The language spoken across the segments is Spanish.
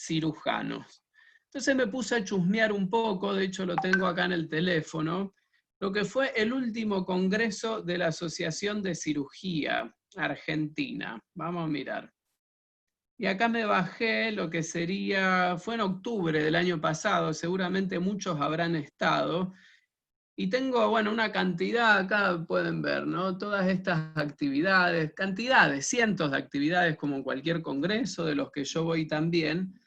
cirujanos. Entonces me puse a chusmear un poco, de hecho lo tengo acá en el teléfono, lo que fue el último congreso de la Asociación de Cirugía Argentina. Vamos a mirar. Y acá me bajé lo que sería, fue en octubre del año pasado, seguramente muchos habrán estado, y tengo, bueno, una cantidad, acá pueden ver, ¿no? Todas estas actividades, cantidades, cientos de actividades como en cualquier congreso, de los que yo voy también.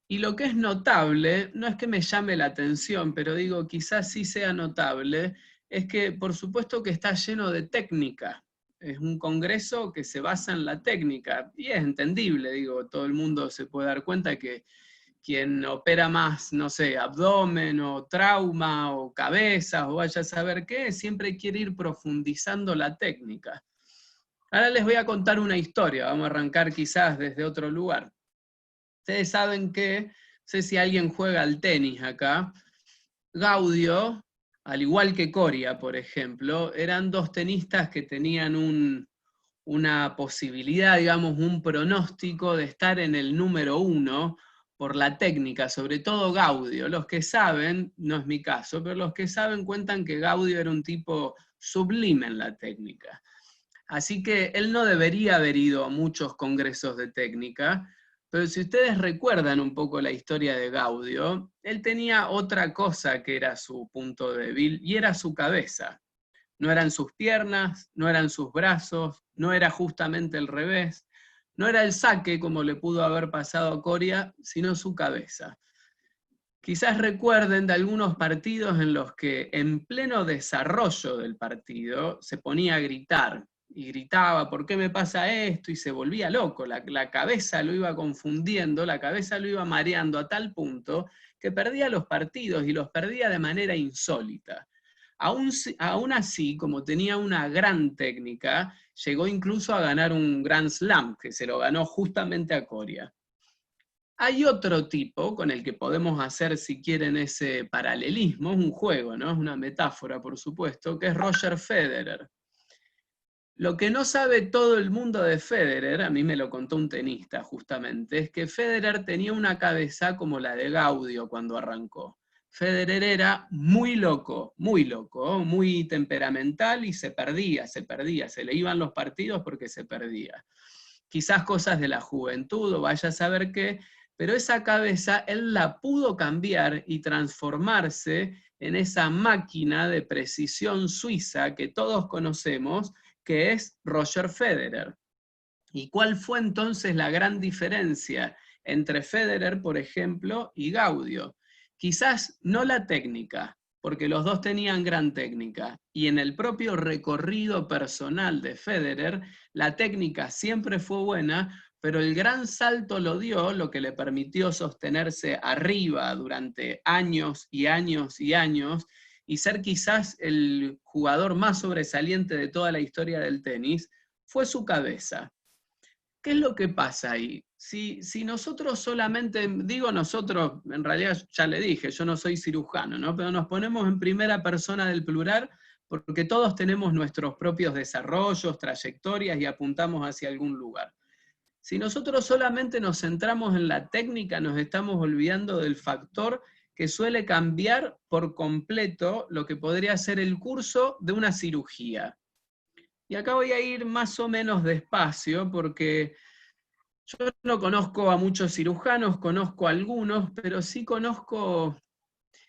Y lo que es notable, no es que me llame la atención, pero digo, quizás sí sea notable, es que por supuesto que está lleno de técnica. Es un congreso que se basa en la técnica, y es entendible, digo, todo el mundo se puede dar cuenta que quien opera más, no sé, abdomen o trauma o cabezas o vaya a saber qué, siempre quiere ir profundizando la técnica. Ahora les voy a contar una historia, vamos a arrancar quizás desde otro lugar. Ustedes saben que, no sé si alguien juega al tenis acá, Gaudio, al igual que Coria, por ejemplo, eran dos tenistas que tenían una posibilidad, digamos, un pronóstico de estar en el número 1 por la técnica, sobre todo Gaudio. Los que saben, no es mi caso, pero los que saben cuentan que Gaudio era un tipo sublime en la técnica. Así que él no debería haber ido a muchos congresos de técnica, pero si ustedes recuerdan un poco la historia de Gaudio, él tenía otra cosa que era su punto débil, y era su cabeza. No eran sus piernas, no eran sus brazos, no era justamente el revés, no era el saque como le pudo haber pasado a Coria, sino su cabeza. Quizás recuerden de algunos partidos en los que en pleno desarrollo del partido se ponía a gritar, y gritaba, ¿por qué me pasa esto? Y se volvía loco, la cabeza lo iba confundiendo, la cabeza lo iba mareando a tal punto que perdía los partidos y los perdía de manera insólita. Aún así, como tenía una gran técnica, llegó incluso a ganar un Grand Slam, que se lo ganó justamente a Coria. Hay otro tipo con el que podemos hacer, si quieren, ese paralelismo, es un juego, ¿no? Es una metáfora, por supuesto, que es Roger Federer. Lo que no sabe todo el mundo de Federer, a mí me lo contó un tenista justamente, es que Federer tenía una cabeza como la de Gaudio cuando arrancó. Federer era muy loco, muy temperamental y se perdía, se le iban los partidos porque se perdía. Quizás cosas de la juventud o vaya a saber qué, pero esa cabeza él la pudo cambiar y transformarse en esa máquina de precisión suiza que todos conocemos, que es Roger Federer. ¿Y cuál fue entonces la gran diferencia entre Federer, por ejemplo, y Gaudio? Quizás no la técnica, porque los dos tenían gran técnica, y en el propio recorrido personal de Federer, la técnica siempre fue buena, pero el gran salto lo dio, lo que le permitió sostenerse arriba durante años y años y años, y ser quizás el jugador más sobresaliente de toda la historia del tenis, fue su cabeza. ¿Qué es lo que pasa ahí? Si nosotros solamente, digo nosotros, en realidad ya le dije, yo no soy cirujano, ¿no? Pero nos ponemos en primera persona del plural porque todos tenemos nuestros propios desarrollos, trayectorias y apuntamos hacia algún lugar. Si nosotros solamente nos centramos en la técnica, nos estamos olvidando del factor que suele cambiar por completo lo que podría ser el curso de una cirugía. Y acá voy a ir más o menos despacio porque yo no conozco a muchos cirujanos, conozco a algunos, pero sí conozco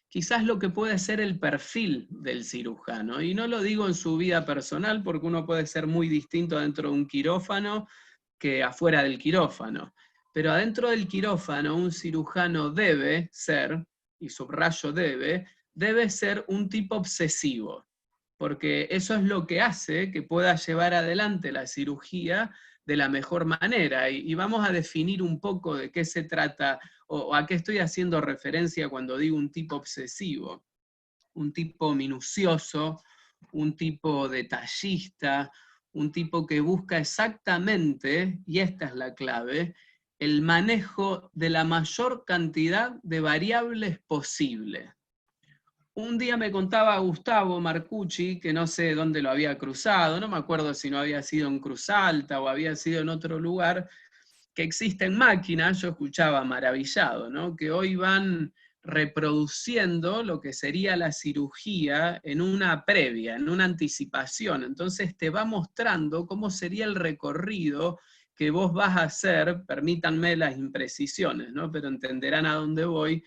quizás lo que puede ser el perfil del cirujano. Y no lo digo en su vida personal porque uno puede ser muy distinto dentro de un quirófano que afuera del quirófano. Pero adentro del quirófano un cirujano debe ser, y subrayo debe ser un tipo obsesivo, porque eso es lo que hace que pueda llevar adelante la cirugía de la mejor manera. Y vamos a definir un poco de qué se trata o a qué estoy haciendo referencia cuando digo un tipo obsesivo. Un tipo minucioso, un tipo detallista, un tipo que busca exactamente, y esta es la clave, el manejo de la mayor cantidad de variables posible. Un día me contaba Gustavo Marcucci, que no sé dónde lo había cruzado, no me acuerdo si no había sido en Cruz Alta o había sido en otro lugar, que existen máquinas, yo escuchaba maravillado, ¿no? Que hoy van reproduciendo lo que sería la cirugía en una previa, en una anticipación. Entonces te va mostrando cómo sería el recorrido que vos vas a hacer, permítanme las imprecisiones, ¿no? Pero entenderán a dónde voy,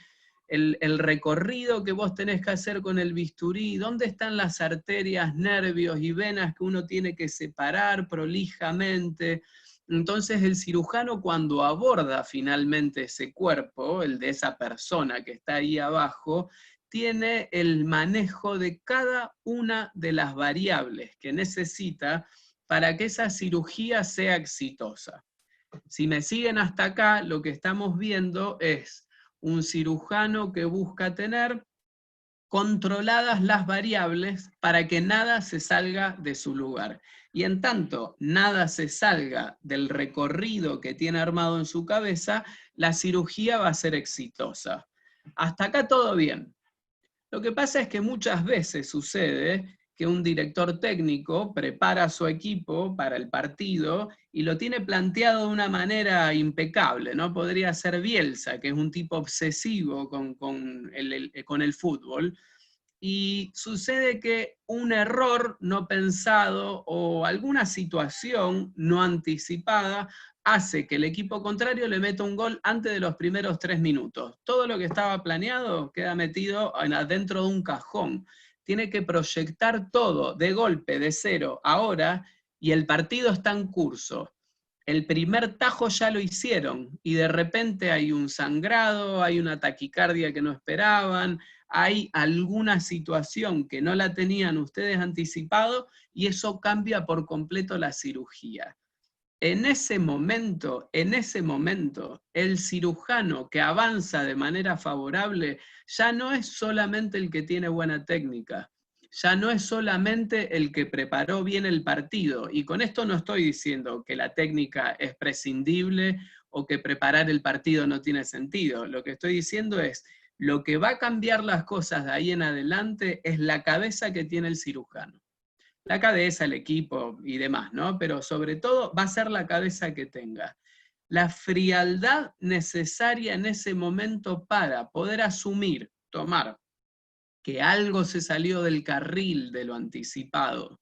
el recorrido que vos tenés que hacer con el bisturí, dónde están las arterias, nervios y venas que uno tiene que separar prolijamente. Entonces el cirujano, cuando aborda finalmente ese cuerpo, el de esa persona que está ahí abajo, tiene el manejo de cada una de las variables que necesita para que esa cirugía sea exitosa. Si me siguen hasta acá, lo que estamos viendo es un cirujano que busca tener controladas las variables para que nada se salga de su lugar. Y en tanto nada se salga del recorrido que tiene armado en su cabeza, la cirugía va a ser exitosa. Hasta acá todo bien. Lo que pasa es que muchas veces sucede que un director técnico prepara a su equipo para el partido y lo tiene planteado de una manera impecable, ¿no? Podría ser Bielsa, que es un tipo obsesivo con el fútbol, y sucede que un error no pensado o alguna situación no anticipada hace que el equipo contrario le meta un gol antes de los primeros 3 minutos. Todo lo que estaba planeado queda metido adentro de un cajón. Tiene que proyectar todo de golpe, de cero, ahora, y el partido está en curso. El primer tajo ya lo hicieron y de repente hay un sangrado, hay una taquicardia que no esperaban, hay alguna situación que no la tenían ustedes anticipado y eso cambia por completo la cirugía. En ese momento, el cirujano que avanza de manera favorable ya no es solamente el que tiene buena técnica, ya no es solamente el que preparó bien el partido. Y con esto no estoy diciendo que la técnica es prescindible o que preparar el partido no tiene sentido. Lo que estoy diciendo es, lo que va a cambiar las cosas de ahí en adelante es la cabeza que tiene el cirujano. La cabeza, el equipo y demás, ¿no? Pero sobre todo va a ser la cabeza que tenga. La frialdad necesaria en ese momento para poder asumir, tomar, que algo se salió del carril de lo anticipado,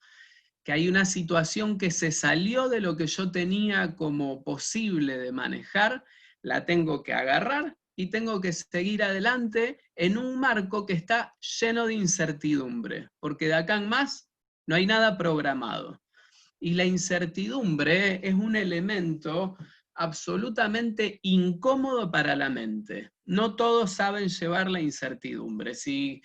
que hay una situación que se salió de lo que yo tenía como posible de manejar, la tengo que agarrar y tengo que seguir adelante en un marco que está lleno de incertidumbre, porque de acá en más no hay nada programado. Y la incertidumbre es un elemento absolutamente incómodo para la mente. No todos saben llevar la incertidumbre. Si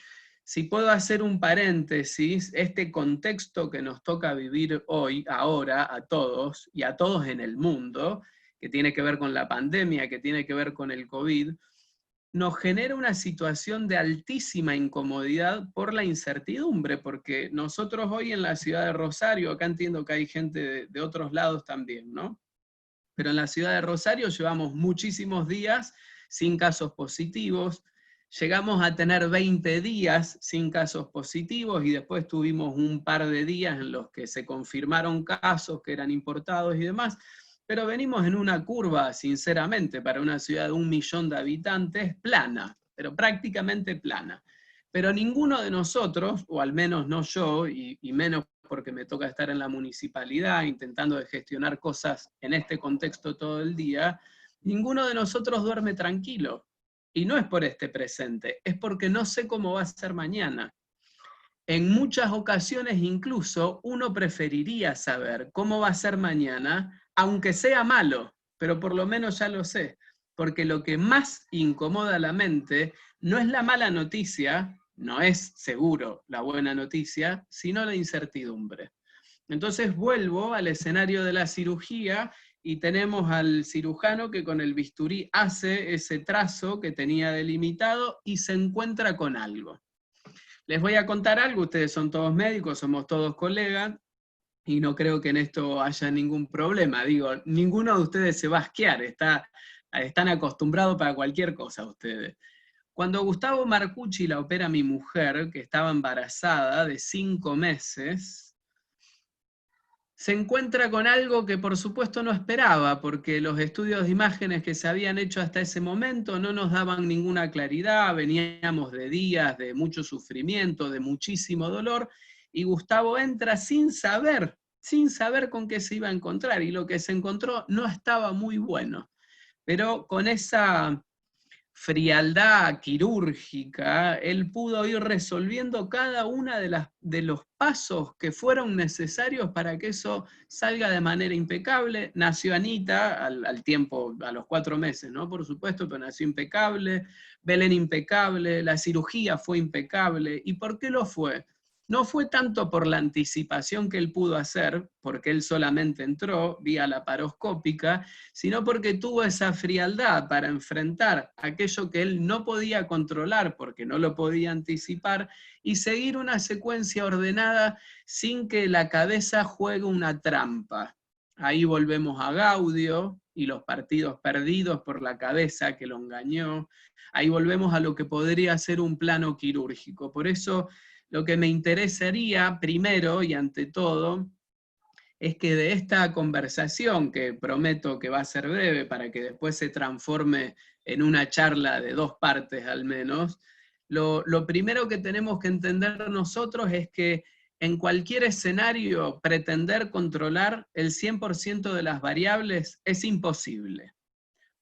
puedo hacer un paréntesis, este contexto que nos toca vivir hoy, ahora, a todos y a todos en el mundo, que tiene que ver con la pandemia, que tiene que ver con el COVID, nos genera una situación de altísima incomodidad por la incertidumbre, porque nosotros hoy en la ciudad de Rosario, acá entiendo que hay gente de otros lados también, ¿no? Pero en la ciudad de Rosario llevamos muchísimos días sin casos positivos, llegamos a tener 20 días sin casos positivos y después tuvimos un par de días en los que se confirmaron casos que eran importados y demás, pero venimos en una curva, sinceramente, para una ciudad de 1 millón de habitantes, plana, pero prácticamente plana. Pero ninguno de nosotros, o al menos no yo, y menos porque me toca estar en la municipalidad intentando de gestionar cosas en este contexto todo el día, ninguno de nosotros duerme tranquilo. Y no es por este presente, es porque no sé cómo va a ser mañana. En muchas ocasiones incluso uno preferiría saber cómo va a ser mañana, aunque sea malo, pero por lo menos ya lo sé. Porque lo que más incomoda a la mente no es la mala noticia, no es seguro la buena noticia, sino la incertidumbre. Entonces vuelvo al escenario de la cirugía y tenemos al cirujano que con el bisturí hace ese trazo que tenía delimitado y se encuentra con algo. Les voy a contar algo, ustedes son todos médicos, somos todos colegas, y no creo que en esto haya ningún problema. Digo, ninguno de ustedes se va a asquear, están acostumbrados para cualquier cosa ustedes. Cuando Gustavo Marcucci la opera a mi mujer, que estaba embarazada de 5 meses, se encuentra con algo que por supuesto no esperaba, porque los estudios de imágenes que se habían hecho hasta ese momento no nos daban ninguna claridad, veníamos de días de mucho sufrimiento, de muchísimo dolor, y Gustavo entra sin saber con qué se iba a encontrar, y lo que se encontró no estaba muy bueno, pero con esa frialdad quirúrgica, él pudo ir resolviendo cada una de los pasos que fueron necesarios para que eso salga de manera impecable. Nació Anita al tiempo, a los 4 meses, ¿no? Por supuesto, pero nació impecable, Belén impecable, la cirugía fue impecable. ¿Y por qué lo fue? No fue tanto por la anticipación que él pudo hacer, porque él solamente entró vía laparoscópica, sino porque tuvo esa frialdad para enfrentar aquello que él no podía controlar porque no lo podía anticipar y seguir una secuencia ordenada sin que la cabeza juegue una trampa. Ahí volvemos a Gaudio y los partidos perdidos por la cabeza que lo engañó. Ahí volvemos a lo que podría ser un plano quirúrgico. Por eso lo que me interesaría primero y ante todo es que de esta conversación, que prometo que va a ser breve para que después se transforme en una charla de 2 partes al menos, lo primero que tenemos que entender nosotros es que en cualquier escenario pretender controlar el 100% de las variables es imposible.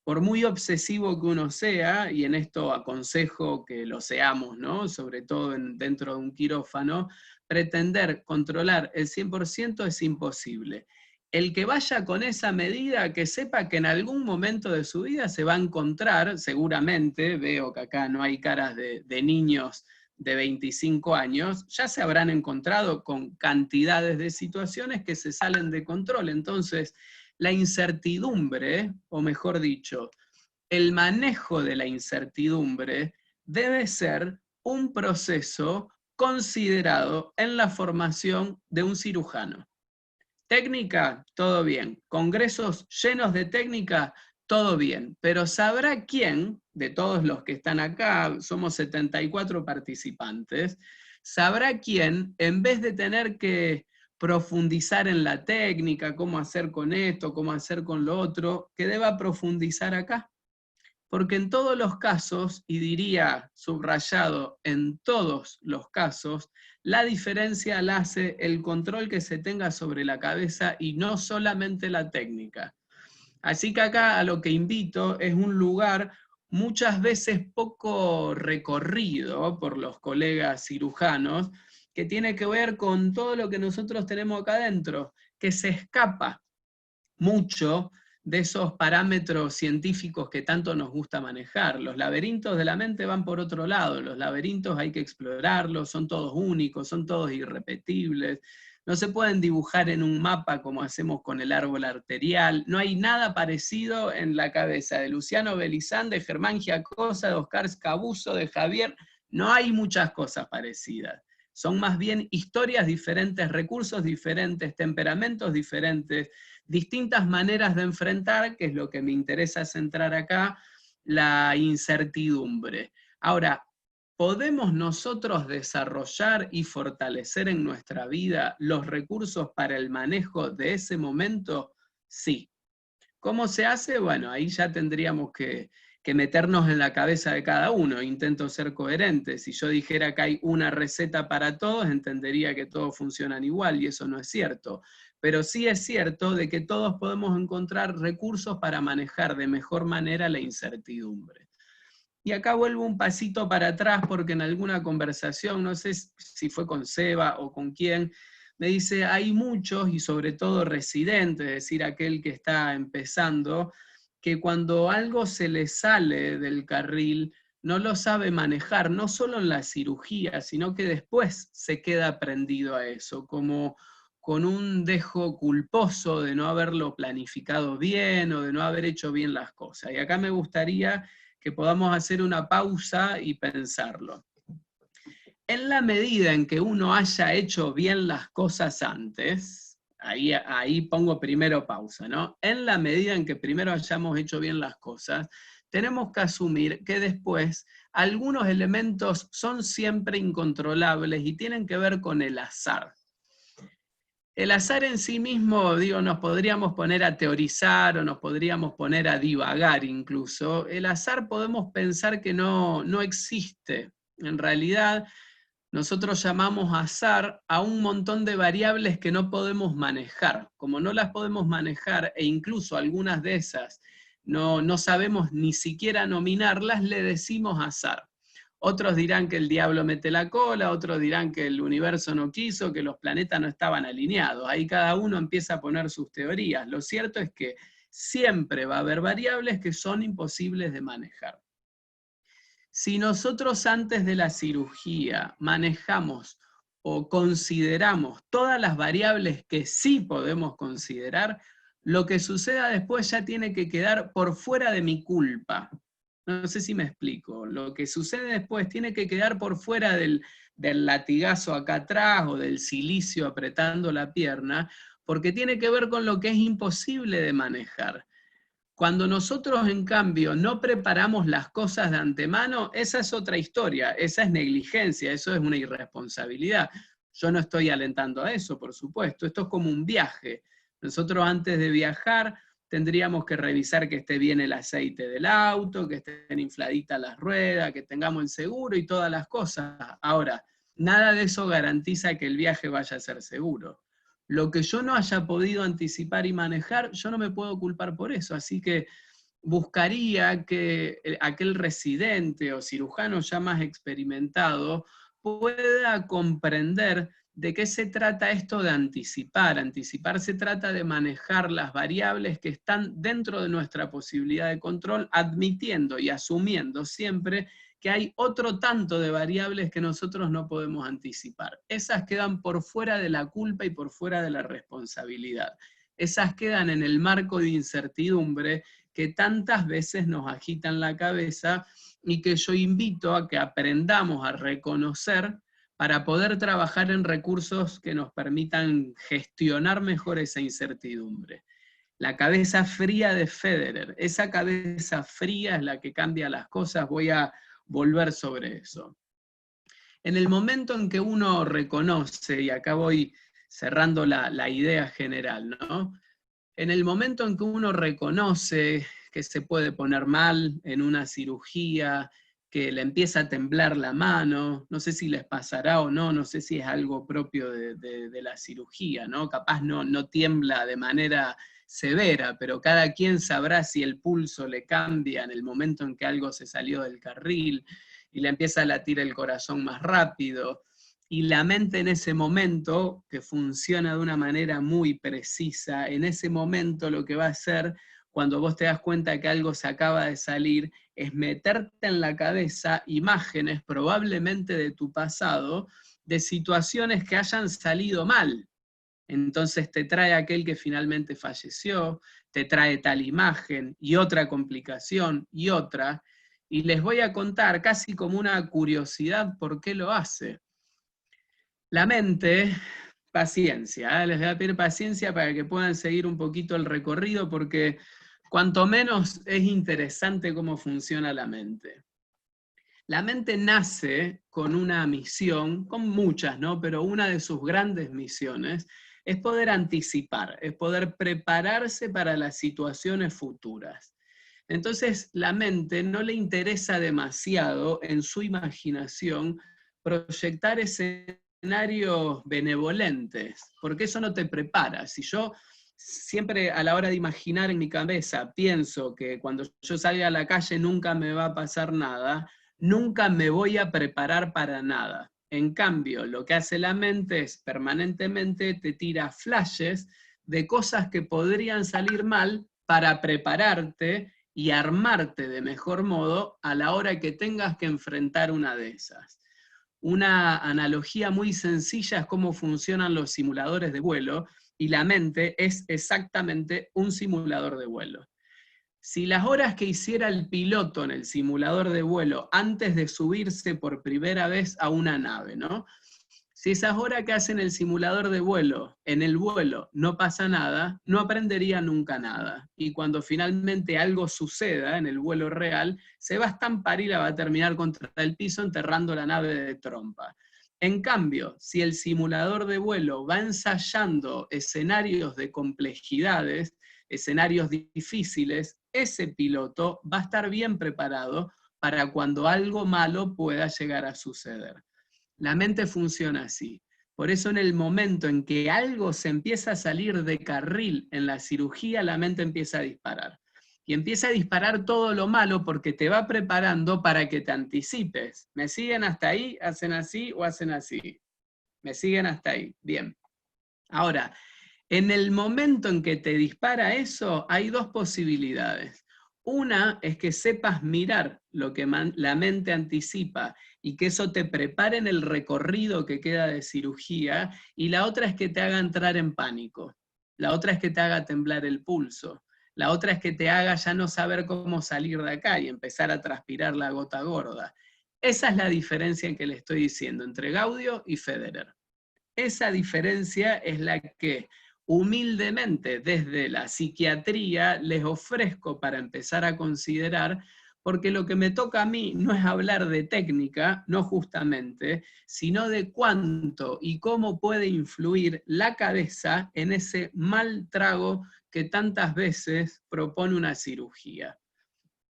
Por muy obsesivo que uno sea, y en esto aconsejo que lo seamos, ¿no? Sobre todo dentro de un quirófano, pretender controlar el 100% es imposible. El que vaya con esa medida, que sepa que en algún momento de su vida se va a encontrar, seguramente, veo que acá no hay caras de niños de 25 años, ya se habrán encontrado con cantidades de situaciones que se salen de control. Entonces, la incertidumbre, o mejor dicho, el manejo de la incertidumbre debe ser un proceso considerado en la formación de un cirujano. Técnica, todo bien. Congresos llenos de técnica, todo bien. Pero ¿sabrá quién, de todos los que están acá, somos 74 participantes, sabrá quién, en vez de tener que profundizar en la técnica, cómo hacer con esto, cómo hacer con lo otro, que deba profundizar acá? Porque en todos los casos, y diría subrayado, en todos los casos, la diferencia la hace el control que se tenga sobre la cabeza y no solamente la técnica. Así que acá a lo que invito es un lugar muchas veces poco recorrido por los colegas cirujanos, que tiene que ver con todo lo que nosotros tenemos acá adentro, que se escapa mucho de esos parámetros científicos que tanto nos gusta manejar. Los laberintos de la mente van por otro lado, los laberintos hay que explorarlos, son todos únicos, son todos irrepetibles, no se pueden dibujar en un mapa como hacemos con el árbol arterial, no hay nada parecido en la cabeza de Luciano Belizán, de Germán Giacosa, de Oscar Scabuso, de Javier, no hay muchas cosas parecidas. Son más bien historias diferentes, recursos diferentes, temperamentos diferentes, distintas maneras de enfrentar, que es lo que me interesa centrar acá, la incertidumbre. Ahora, ¿podemos nosotros desarrollar y fortalecer en nuestra vida los recursos para el manejo de ese momento? Sí. ¿Cómo se hace? Bueno, ahí ya tendríamos que meternos en la cabeza de cada uno. Intento ser coherente. Si yo dijera que hay una receta para todos, entendería que todos funcionan igual, y eso no es cierto. Pero sí es cierto de que todos podemos encontrar recursos para manejar de mejor manera la incertidumbre. Y acá vuelvo un pasito para atrás porque en alguna conversación, no sé si fue con Seba o con quién, me dice, hay muchos, y sobre todo residentes, es decir, aquel que está empezando, que cuando algo se le sale del carril, no lo sabe manejar, no solo en la cirugía, sino que después se queda prendido a eso, como con un dejo culposo de no haberlo planificado bien o de no haber hecho bien las cosas. Y acá me gustaría que podamos hacer una pausa y pensarlo. En la medida en que uno haya hecho bien las cosas antes, ahí pongo primero pausa, ¿no? En la medida en que primero hayamos hecho bien las cosas, tenemos que asumir que después algunos elementos son siempre incontrolables y tienen que ver con el azar. El azar en sí mismo, digo, nos podríamos poner a teorizar o nos podríamos poner a divagar incluso. El azar podemos pensar que no existe. En realidad, nosotros llamamos azar a un montón de variables que no podemos manejar. Como no las podemos manejar e incluso algunas de esas no sabemos ni siquiera nominarlas, le decimos azar. Otros dirán que el diablo mete la cola, otros dirán que el universo no quiso, que los planetas no estaban alineados. Ahí cada uno empieza a poner sus teorías. Lo cierto es que siempre va a haber variables que son imposibles de manejar. Si nosotros antes de la cirugía manejamos o consideramos todas las variables que sí podemos considerar, lo que suceda después ya tiene que quedar por fuera de mi culpa. No sé si me explico. Lo que sucede después tiene que quedar por fuera del latigazo acá atrás o del silicio apretando la pierna, porque tiene que ver con lo que es imposible de manejar. Cuando nosotros, en cambio, no preparamos las cosas de antemano, esa es otra historia, esa es negligencia, eso es una irresponsabilidad. Yo no estoy alentando a eso, por supuesto. Esto es como un viaje. Nosotros antes de viajar tendríamos que revisar que esté bien el aceite del auto, que estén infladitas las ruedas, que tengamos el seguro y todas las cosas. Ahora, nada de eso garantiza que el viaje vaya a ser seguro. Lo que yo no haya podido anticipar y manejar, yo no me puedo culpar por eso. Así que buscaría que aquel residente o cirujano ya más experimentado pueda comprender de qué se trata esto de anticipar. Anticipar se trata de manejar las variables que están dentro de nuestra posibilidad de control, admitiendo y asumiendo siempre que hay otro tanto de variables que nosotros no podemos anticipar. Esas quedan por fuera de la culpa y por fuera de la responsabilidad. Esas quedan en el marco de incertidumbre que tantas veces nos agitan la cabeza y que yo invito a que aprendamos a reconocer para poder trabajar en recursos que nos permitan gestionar mejor esa incertidumbre. La cabeza fría de Federer, esa cabeza fría es la que cambia las cosas. Voy a volver sobre eso. En el momento en que uno reconoce, y acá voy cerrando la idea general, ¿no? En el momento en que uno reconoce que se puede poner mal en una cirugía, que le empieza a temblar la mano, no sé si les pasará o no, no sé si es algo propio de la cirugía, ¿no? Capaz no tiembla de manera severa, pero cada quien sabrá si el pulso le cambia en el momento en que algo se salió del carril y le empieza a latir el corazón más rápido. Y la mente en ese momento, que funciona de una manera muy precisa, en ese momento lo que va a hacer, cuando vos te das cuenta que algo se acaba de salir, es meterte en la cabeza imágenes probablemente de tu pasado, de situaciones que hayan salido mal. Entonces te trae aquel que finalmente falleció, te trae tal imagen y otra complicación y otra, y les voy a contar casi como una curiosidad por qué lo hace. La mente, paciencia, les voy a pedir paciencia para que puedan seguir un poquito el recorrido, porque cuanto menos es interesante cómo funciona la mente. La mente nace con una misión, con muchas, ¿no? Pero una de sus grandes misiones es poder anticipar, es poder prepararse para las situaciones futuras. Entonces, la mente no le interesa demasiado en su imaginación proyectar escenarios benevolentes, porque eso no te prepara. Si yo siempre a la hora de imaginar en mi cabeza pienso que cuando yo salga a la calle nunca me va a pasar nada, nunca me voy a preparar para nada. En cambio, lo que hace la mente es permanentemente te tira flashes de cosas que podrían salir mal para prepararte y armarte de mejor modo a la hora que tengas que enfrentar una de esas. Una analogía muy sencilla es cómo funcionan los simuladores de vuelo, y la mente es exactamente un simulador de vuelo. Si las horas que hiciera el piloto en el simulador de vuelo antes de subirse por primera vez a una nave, ¿no? Si esas horas que hace en el simulador de vuelo, en el vuelo, no pasa nada, no aprendería nunca nada. Y cuando finalmente algo suceda en el vuelo real, se va a estampar y la va a terminar contra el piso enterrando la nave de trompa. En cambio, si el simulador de vuelo va ensayando escenarios de complejidades, escenarios difíciles, ese piloto va a estar bien preparado para cuando algo malo pueda llegar a suceder. La mente funciona así. Por eso en el momento en que algo se empieza a salir de carril en la cirugía, la mente empieza a disparar. Y empieza a disparar todo lo malo porque te va preparando para que te anticipes. ¿Me siguen hasta ahí? ¿Hacen así o hacen así? ¿Me siguen hasta ahí? Bien. Ahora, en el momento en que te dispara eso, hay dos posibilidades. Una es que sepas mirar lo que la mente anticipa y que eso te prepare en el recorrido que queda de cirugía, y la otra es que te haga entrar en pánico. La otra es que te haga temblar el pulso. La otra es que te haga ya no saber cómo salir de acá y empezar a transpirar la gota gorda. Esa es la diferencia que le estoy diciendo entre Gaudio y Federer. Esa diferencia es la que humildemente desde la psiquiatría les ofrezco para empezar a considerar, porque lo que me toca a mí no es hablar de técnica, no justamente, sino de cuánto y cómo puede influir la cabeza en ese mal trago que tantas veces propone una cirugía.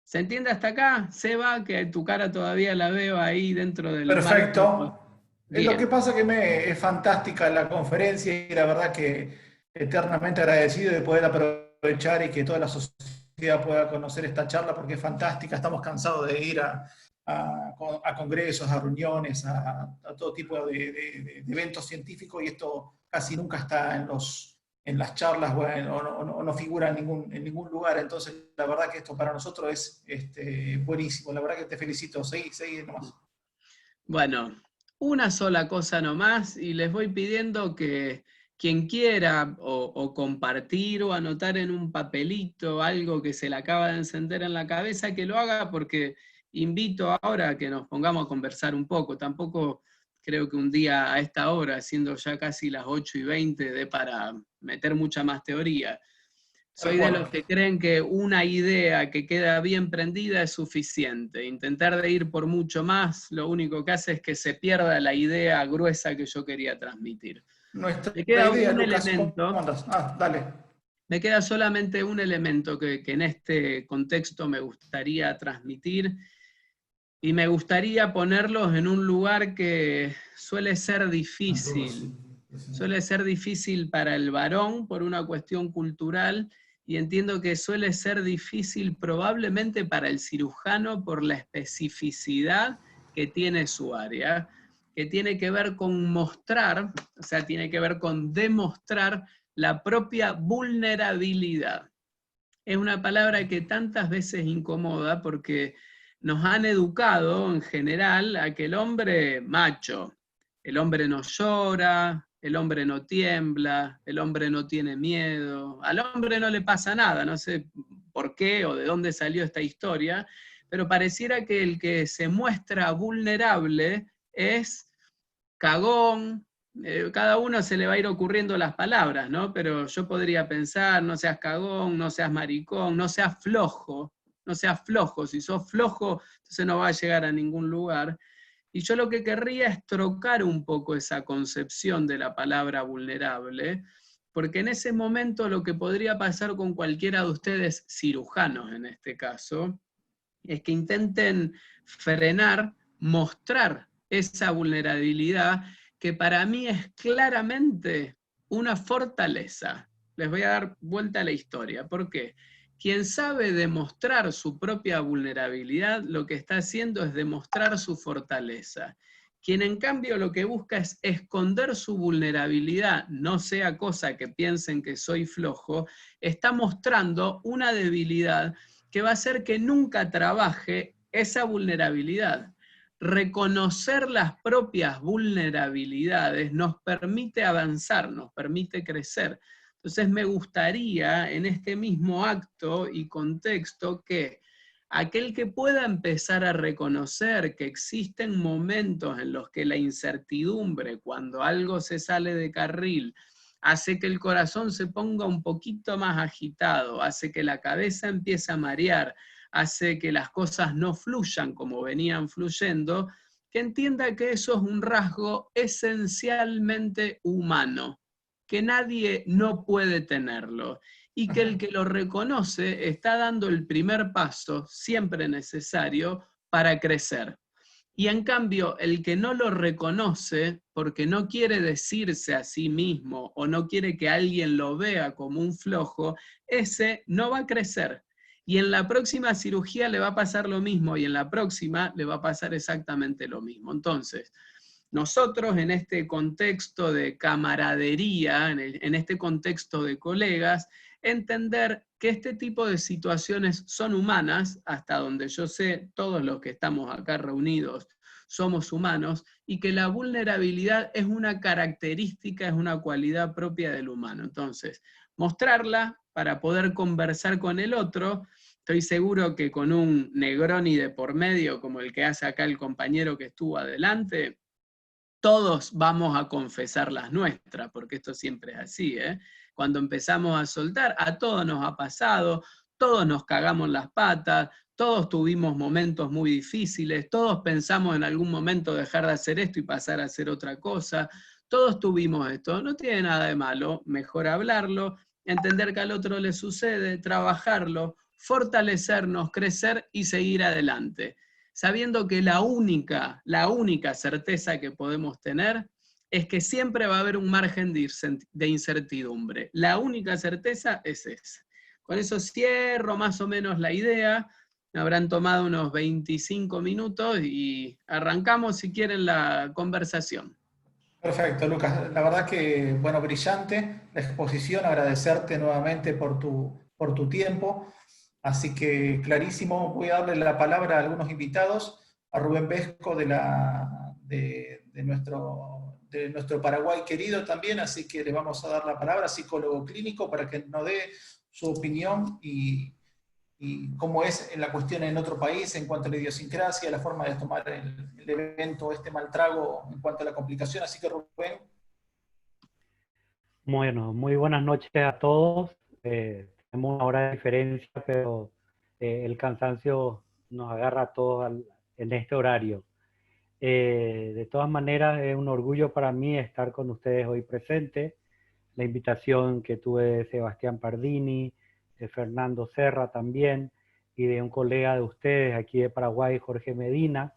¿Se entiende hasta acá, Seba? Que tu cara todavía la veo ahí dentro del marco. Perfecto. Lo que Bien. pasa que es fantástica la conferencia y la verdad que eternamente agradecido de poder aprovechar y que toda la sociedad pueda conocer esta charla porque es fantástica. Estamos cansados de ir a congresos, a reuniones, a todo tipo de eventos científicos y esto casi nunca está en las charlas, bueno, o no figura en ningún lugar. Entonces, la verdad que esto para nosotros es buenísimo. La verdad que te felicito. Seguí nomás. Bueno, una sola cosa nomás y les voy pidiendo que quien quiera o compartir o anotar en un papelito algo que se le acaba de encender en la cabeza, que lo haga, porque invito ahora a que nos pongamos a conversar un poco. Tampoco creo que un día a esta hora, siendo ya casi las 8:20, dé para meter mucha más teoría. Tal Soy de cual. los que creen que una idea que queda bien prendida es suficiente. Intentar de ir por mucho más, lo único que hace es que se pierda la idea gruesa que yo quería transmitir. Nuestra Me queda idea, un Lucas, ¿cómo elemento, andas? Dale. me queda solamente un elemento que en este contexto me gustaría transmitir, y me gustaría ponerlos en un lugar que suele ser difícil. Suele ser difícil para el varón por una cuestión cultural, y entiendo que suele ser difícil probablemente para el cirujano por la especificidad que tiene su área, que tiene que ver con mostrar, o sea, tiene que ver con demostrar la propia vulnerabilidad. Es una palabra que tantas veces incomoda porque nos han educado en general a que el hombre macho, el hombre no llora, el hombre no tiembla, el hombre no tiene miedo, al hombre no le pasa nada, no sé por qué o de dónde salió esta historia, pero pareciera que el que se muestra vulnerable es cagón. Cada uno se le va a ir ocurriendo las palabras, ¿no? Pero yo podría pensar: no seas cagón, no seas maricón, no seas flojo, no seas flojo. Si sos flojo, entonces no va a llegar a ningún lugar. Y yo lo que querría es trocar un poco esa concepción de la palabra vulnerable, porque en ese momento lo que podría pasar con cualquiera de ustedes, cirujanos en este caso, es que intenten frenar, mostrar esa vulnerabilidad que para mí es claramente una fortaleza. Les voy a dar vuelta a la historia. ¿Por qué? Quien sabe demostrar su propia vulnerabilidad, lo que está haciendo es demostrar su fortaleza. Quien en cambio lo que busca es esconder su vulnerabilidad, no sea cosa que piensen que soy flojo, está mostrando una debilidad que va a hacer que nunca trabaje esa vulnerabilidad. Reconocer las propias vulnerabilidades nos permite avanzar, nos permite crecer. Entonces me gustaría en este mismo acto y contexto que aquel que pueda empezar a reconocer que existen momentos en los que la incertidumbre, cuando algo se sale de carril, hace que el corazón se ponga un poquito más agitado, hace que la cabeza empiece a marear, hace que las cosas no fluyan como venían fluyendo, que entienda que eso es un rasgo esencialmente humano, que nadie no puede tenerlo, y que el que lo reconoce está dando el primer paso, siempre necesario, para crecer. Y en cambio, el que no lo reconoce porque no quiere decirse a sí mismo o no quiere que alguien lo vea como un flojo, ese no va a crecer. Y en la próxima cirugía le va a pasar lo mismo y en la próxima le va a pasar exactamente lo mismo. Entonces, nosotros en este contexto de camaradería, en este contexto de colegas, entender que este tipo de situaciones son humanas, hasta donde yo sé, todos los que estamos acá reunidos somos humanos, y que la vulnerabilidad es una característica, es una cualidad propia del humano. Entonces, mostrarla para poder conversar con el otro. Estoy seguro que con un Negroni de por medio, como el que hace acá el compañero que estuvo adelante, todos vamos a confesar las nuestras, porque esto siempre es así, ¿eh? Cuando empezamos a soltar, a todos nos ha pasado, todos nos cagamos las patas, todos tuvimos momentos muy difíciles, todos pensamos en algún momento dejar de hacer esto y pasar a hacer otra cosa, todos tuvimos esto, no tiene nada de malo, mejor hablarlo, entender que al otro le sucede, trabajarlo, fortalecernos, crecer y seguir adelante, sabiendo que la única certeza que podemos tener es que siempre va a haber un margen de incertidumbre. La única certeza es esa. Con eso cierro más o menos la idea. Me habrán tomado unos 25 minutos y arrancamos, si quieren, la conversación. Perfecto, Lucas. La verdad que, bueno, brillante la exposición. Agradecerte nuevamente por tu tiempo. Así que, clarísimo, voy a darle la palabra a algunos invitados. A Rubén Vesco de nuestro Paraguay querido también. Así que le vamos a dar la palabra, psicólogo clínico, para que nos dé su opinión y cómo es en la cuestión en otro país en cuanto a la idiosincrasia, la forma de tomar el evento, este mal trago en cuanto a la complicación. Así que Rubén. Bueno, muy buenas noches a todos. Tenemos una hora de diferencia, pero el cansancio nos agarra a todos en este horario. De todas maneras, es un orgullo para mí estar con ustedes hoy presente. La invitación que tuve de Sebastián Pardini, de Fernando Serra también, y de un colega de ustedes aquí de Paraguay, Jorge Medina,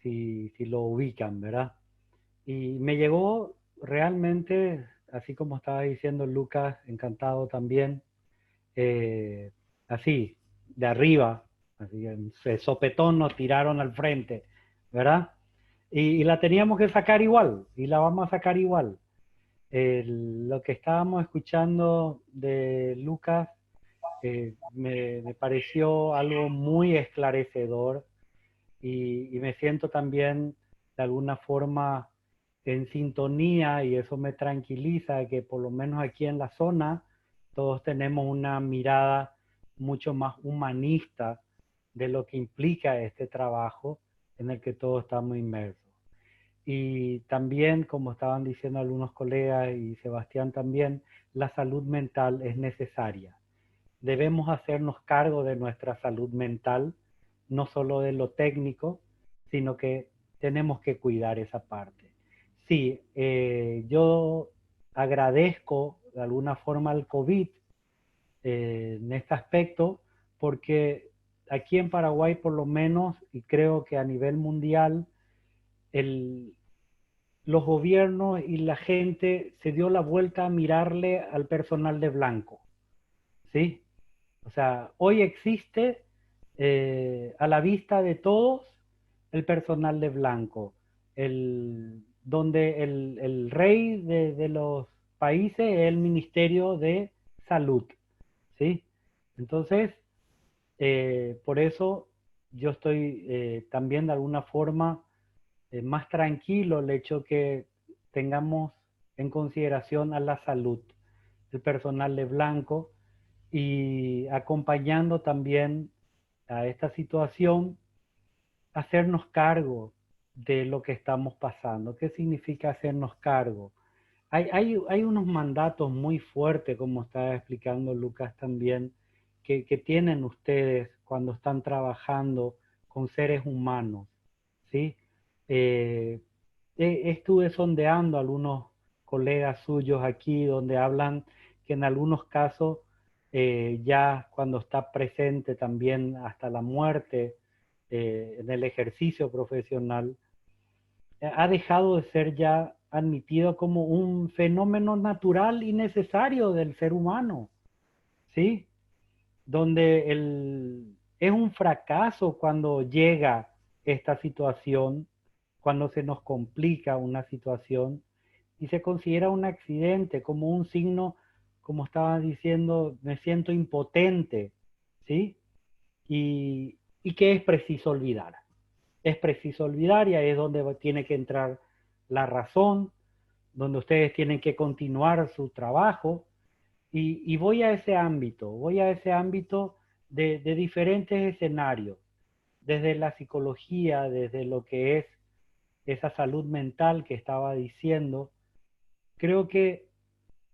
si lo ubican, ¿verdad? Y me llegó realmente, así como estaba diciendo Lucas, encantado también, así, de arriba, así, de sopetón nos tiraron al frente, ¿verdad? Y la teníamos que sacar igual, y la vamos a sacar igual. Lo que estábamos escuchando de Lucas me pareció algo muy esclarecedor y me siento también de alguna forma en sintonía y eso me tranquiliza que por lo menos aquí en la zona todos tenemos una mirada mucho más humanista de lo que implica este trabajo en el que todos estamos inmersos. Y también, como estaban diciendo algunos colegas y Sebastián también, la salud mental es necesaria. Debemos hacernos cargo de nuestra salud mental, no solo de lo técnico, sino que tenemos que cuidar esa parte. Sí, yo agradezco de alguna forma al COVID en este aspecto, porque aquí en Paraguay por lo menos, y creo que a nivel mundial, los gobiernos y la gente se dio la vuelta a mirarle al personal de blanco, ¿sí? O sea, hoy existe a la vista de todos el personal de blanco, donde el rey de los países es el Ministerio de Salud, ¿sí? Entonces, por eso yo estoy también de alguna forma más tranquilo el hecho que tengamos en consideración a la salud del personal de blanco y acompañando también a esta situación, hacernos cargo de lo que estamos pasando. ¿Qué significa hacernos cargo? Hay unos mandatos muy fuertes, como estaba explicando Lucas también, que tienen ustedes cuando están trabajando con seres humanos, ¿sí? Estuve sondeando a algunos colegas suyos aquí donde hablan que en algunos casos ya cuando está presente también hasta la muerte en el ejercicio profesional, ha dejado de ser ya admitido como un fenómeno natural y necesario del ser humano, ¿sí? Donde es un fracaso cuando llega esta situación, cuando se nos complica una situación y se considera un accidente como un signo, como estaba diciendo, me siento impotente, ¿sí? Y que es preciso olvidar. Es preciso olvidar y ahí es donde tiene que entrar la razón, donde ustedes tienen que continuar su trabajo. Y voy a ese ámbito de diferentes escenarios, desde la psicología, desde lo que es esa salud mental que estaba diciendo. Creo que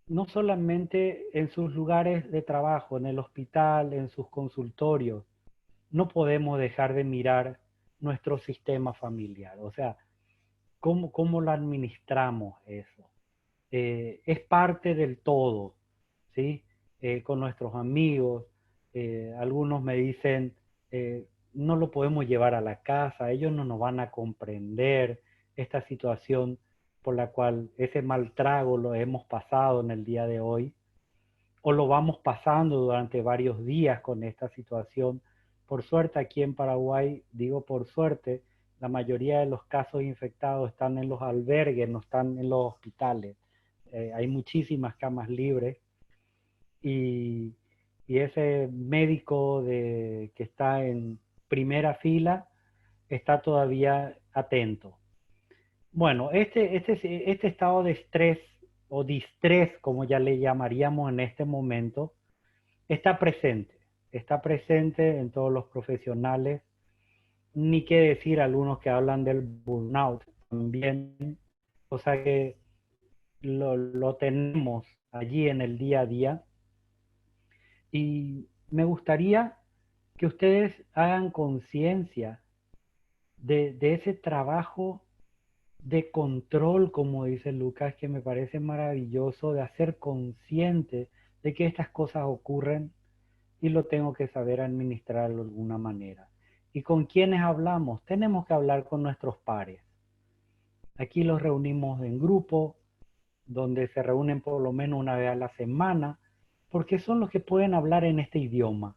no solamente en sus lugares de trabajo, en el hospital, en sus consultorios, no podemos dejar de mirar nuestro sistema familiar. O sea, ¿cómo lo administramos eso? Es parte del todo, ¿sí? Con nuestros amigos, algunos me dicen, no lo podemos llevar a la casa, ellos no nos van a comprender esta situación por la cual ese mal trago lo hemos pasado en el día de hoy, o lo vamos pasando durante varios días con esta situación. Por suerte aquí en Paraguay, digo por suerte, la mayoría de los casos infectados están en los albergues, no están en los hospitales. Hay muchísimas camas libres y, y ese médico que está en primera fila está todavía atento. Bueno, este estado de estrés o distrés, como ya le llamaríamos en este momento, está presente en todos los profesionales, ni qué decir algunos que hablan del burnout también, o sea que lo tenemos allí en el día a día. Y me gustaría que ustedes hagan conciencia de ese trabajo de control, como dice Lucas, que me parece maravilloso, de hacer consciente de que estas cosas ocurren y lo tengo que saber administrar de alguna manera. ¿Y con quiénes hablamos? Tenemos que hablar con nuestros pares. Aquí los reunimos en grupo, donde se reúnen por lo menos una vez a la semana, porque son los que pueden hablar en este idioma.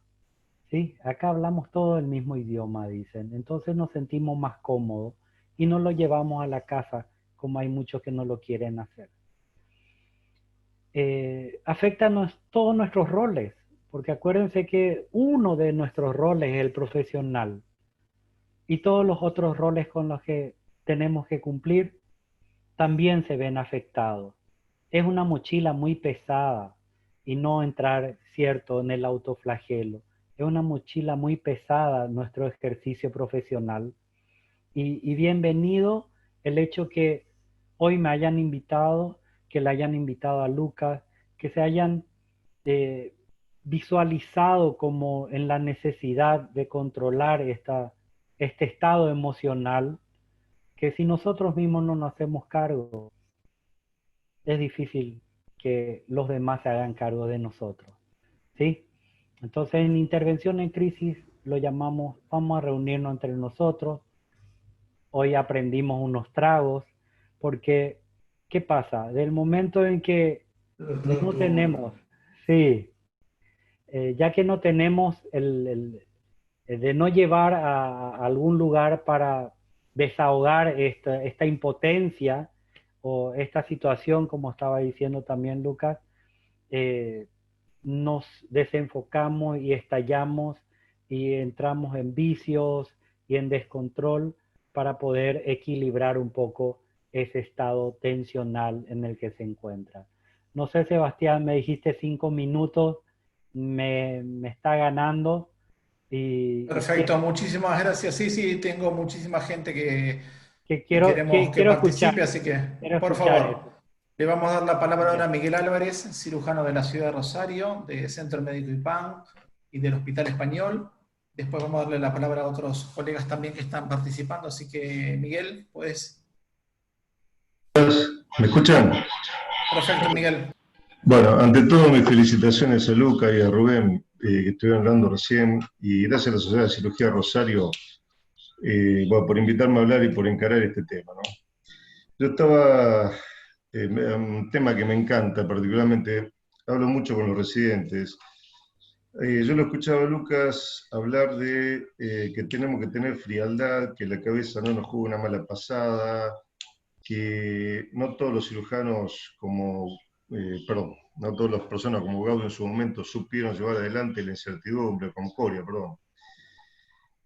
¿Sí? Acá hablamos todo el mismo idioma, dicen. Entonces nos sentimos más cómodos y no lo llevamos a la casa como hay muchos que no lo quieren hacer. Afecta todos nuestros roles, porque acuérdense que uno de nuestros roles es el profesional y todos los otros roles con los que tenemos que cumplir también se ven afectados. Es una mochila muy pesada y no entrar, cierto, en el autoflagelo. Es una mochila muy pesada nuestro ejercicio profesional. Y bienvenido el hecho que hoy me hayan invitado, que le hayan invitado a Lucas, que se hayan visualizado como en la necesidad de controlar este estado emocional, que si nosotros mismos no nos hacemos cargo, es difícil que los demás se hagan cargo de nosotros, ¿sí? Entonces en intervención en crisis lo llamamos, vamos a reunirnos entre nosotros. Hoy aprendimos unos tragos, porque ¿qué pasa? Del momento en que no tenemos, sí, ya que no tenemos el de no llevar a algún lugar para desahogar esta impotencia o esta situación, como estaba diciendo también Lucas, nos desenfocamos y estallamos y entramos en vicios y en descontrol para poder equilibrar un poco ese estado tensional en el que se encuentra. No sé, Sebastián, me dijiste 5 minutos, me está ganando. Perfecto, muchísimas gracias. Sí, sí, tengo muchísima gente que queremos que quiero escuchar, participe, así que, quiero por escuchar eso. favor, le vamos a dar la palabra ahora a Bien. Miguel Álvarez, cirujano de la ciudad de Rosario, de Centro Médico IPAM y del Hospital Español. después vamos a darle la palabra a otros colegas también que están participando, así que Miguel, pues. ¿Me escuchan? Perfecto, Miguel. Bueno, ante todo mis felicitaciones a Luca y a Rubén, que estuvieron hablando recién, y gracias a la Sociedad de Cirugía Rosario bueno, por invitarme a hablar y por encarar este tema, ¿no? Yo estaba, un tema que me encanta particularmente, hablo mucho con los residentes. Yo lo escuchaba a Lucas hablar de que tenemos que tener frialdad, que la cabeza no nos juega una mala pasada, que no todos los cirujanos perdón, no todas las personas como Gaudio en su momento supieron llevar adelante la incertidumbre, con Coria, perdón.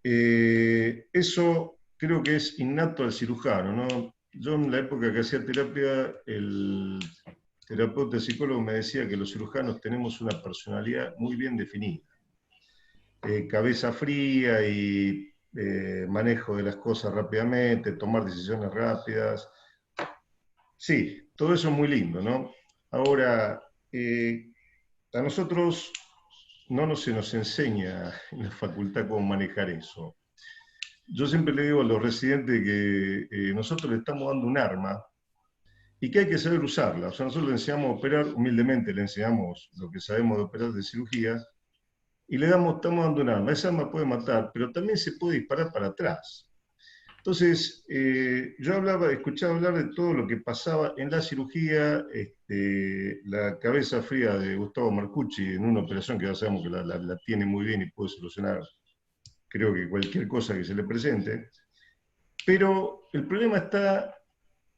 Eso creo que es innato al cirujano, ¿no? Yo en la época que hacía terapia, el terapeuta psicólogo me decía que los cirujanos tenemos una personalidad muy bien definida. Cabeza fría y manejo de las cosas rápidamente, tomar decisiones rápidas. Sí, todo eso es muy lindo, ¿no? Ahora, a nosotros no se nos enseña en la facultad cómo manejar eso. Yo siempre le digo a los residentes que nosotros le estamos dando un arma y que hay que saber usarla. O sea, nosotros le enseñamos a operar, humildemente le enseñamos lo que sabemos de operar de cirugía y estamos dando un arma. Esa arma puede matar, pero también se puede disparar para atrás. Entonces, yo escuchaba hablar de todo lo que pasaba en la cirugía, la cabeza fría de Gustavo Marcucci en una operación que ya sabemos que la tiene muy bien y puede solucionar, creo que cualquier cosa que se le presente. Pero el problema está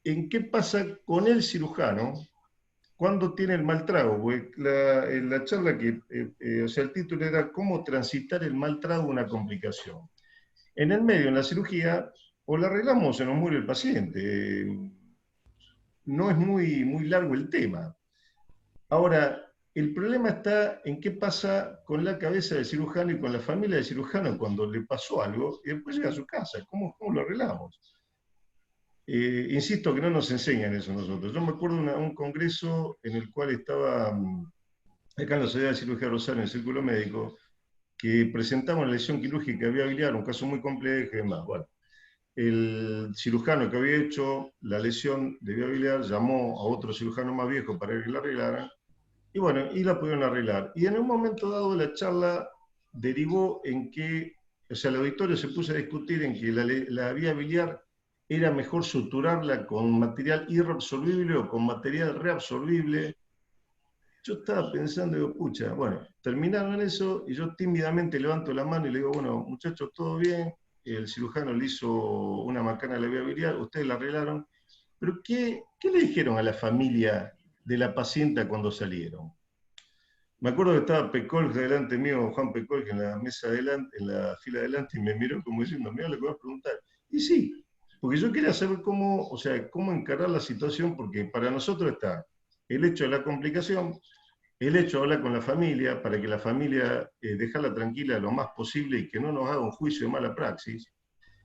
en qué pasa con el cirujano cuando tiene el mal trago. En la charla o sea, el título era ¿Cómo transitar el mal trago una complicación? En el medio, en la cirugía, o la arreglamos o se nos muere el paciente. No es muy largo el tema. Ahora, el problema está en qué pasa con la cabeza del cirujano y con la familia del cirujano cuando le pasó algo y después llega a su casa. ¿Cómo lo arreglamos? Insisto que no nos enseñan eso nosotros. Yo me acuerdo de un congreso en el cual estaba acá en la Sociedad de Cirugía Rosario, en el Círculo Médico, que presentamos la lesión quirúrgica de vía biliar, un caso muy complejo y demás. Bueno, el cirujano que había hecho la lesión de vía biliar llamó a otro cirujano más viejo para que la arreglaran, y bueno, y la pudieron arreglar. Y en un momento dado la charla derivó en que, o sea, el auditorio se puso a discutir en que la vía biliar era mejor suturarla con material irreabsorbible o con material reabsorbible. Yo estaba pensando, digo, pucha, bueno, terminaron eso y yo tímidamente levanto la mano y le digo, bueno, muchachos, todo bien, el cirujano le hizo una macana a la vía biliar, ustedes la arreglaron, pero ¿qué le dijeron a la familia de la paciente cuando salieron? Me acuerdo que estaba Pecolge delante mío, Juan Pecolge, en la mesa adelante, en la fila adelante, y me miró como diciendo, mira lo que vas a preguntar. Y sí, porque yo quería saber cómo, o sea, cómo encarar la situación, porque para nosotros está el hecho de la complicación, el hecho de hablar con la familia, para que la familia dejarla tranquila lo más posible y que no nos haga un juicio de mala praxis,